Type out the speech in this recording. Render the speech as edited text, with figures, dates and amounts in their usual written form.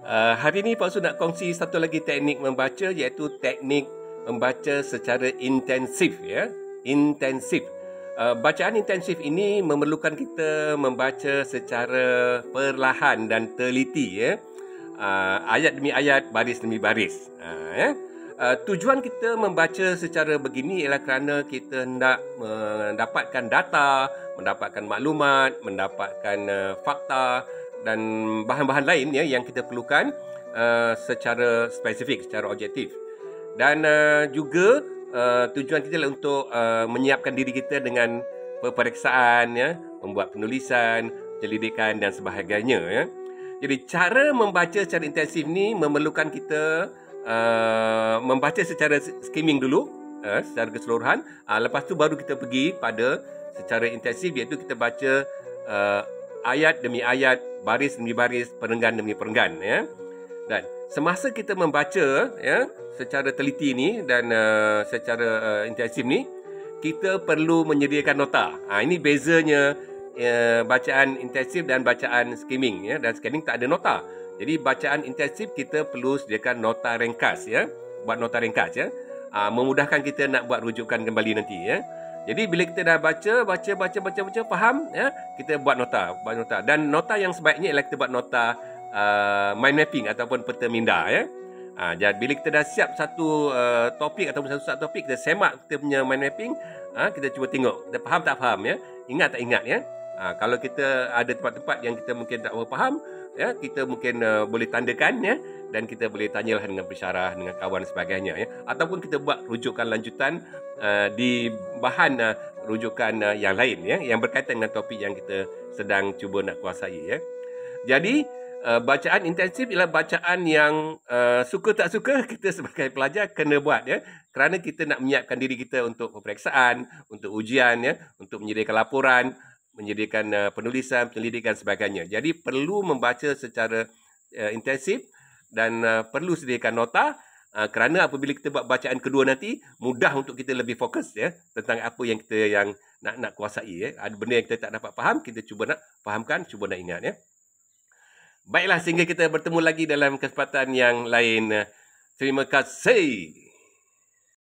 Hari ini Pak Su nak kongsi satu lagi teknik membaca, iaitu teknik membaca secara intensif, ya. Intensif. Bacaan intensif ini memerlukan kita membaca secara perlahan dan teliti, ya. Ayat demi ayat, baris demi baris. Ya. Tujuan kita membaca secara begini ialah kerana kita hendak mendapatkan data, mendapatkan maklumat, mendapatkan fakta dan bahan-bahan lain, ya, yang kita perlukan secara spesifik, secara objektif. Dan juga tujuan kita adalah untuk menyiapkan diri kita dengan peperiksaan, ya, membuat penulisan, penyelidikan dan sebagainya, ya. Jadi cara membaca secara intensif ni memerlukan kita membaca secara skimming dulu, secara keseluruhan. Lepas tu baru kita pergi pada secara intensif, iaitu kita baca ayat demi ayat, baris demi baris, perenggan demi perenggan, ya. Dan semasa kita membaca, ya, secara teliti ni dan secara intensif ni, kita perlu menyediakan nota. Ini bezanya bacaan intensif dan bacaan skimming, ya. Dan skimming tak ada nota. Jadi bacaan intensif kita perlu sediakan nota ringkas, ya. Buat nota ringkas, ya. Memudahkan kita nak buat rujukan kembali nanti, ya. Jadi bila kita dah baca, faham, ya, kita buat nota. Dan nota yang sebaiknya ialah kita buat nota mind mapping ataupun peta minda, ya. Jadi bila kita dah siap satu topik ataupun satu topik, kita semak kita punya mind mapping, kita cuba tengok kita faham tak faham, ya. Ingat tak ingat, ya. Kalau kita ada tempat-tempat yang kita mungkin tak faham, ya, kita mungkin boleh tandakan, ya, dan kita boleh tanyalah dengan pensyarah, dengan kawan dan sebagainya, ya. Ataupun kita buat rujukan lanjutan di bahan rujukan yang lain, ya, yang berkaitan dengan topik yang kita sedang cuba nak kuasai, ya. Jadi bacaan intensif ialah bacaan yang suka tak suka kita sebagai pelajar kena buat, ya, kerana kita nak menyiapkan diri kita untuk peperiksaan, untuk ujian, ya, untuk menyediakan laporan, menyediakan penulisan, penyelidikan sebagainya. Jadi perlu membaca secara intensif dan perlu sediakan nota, kerana apabila kita buat bacaan kedua nanti mudah untuk kita lebih fokus, ya, tentang apa yang kita nak kuasai, ya. Ada benda yang kita tak dapat faham, kita cuba nak fahamkan, cuba nak ingat, ya. Baiklah, sehingga kita bertemu lagi dalam kesempatan yang lain. Terima kasih.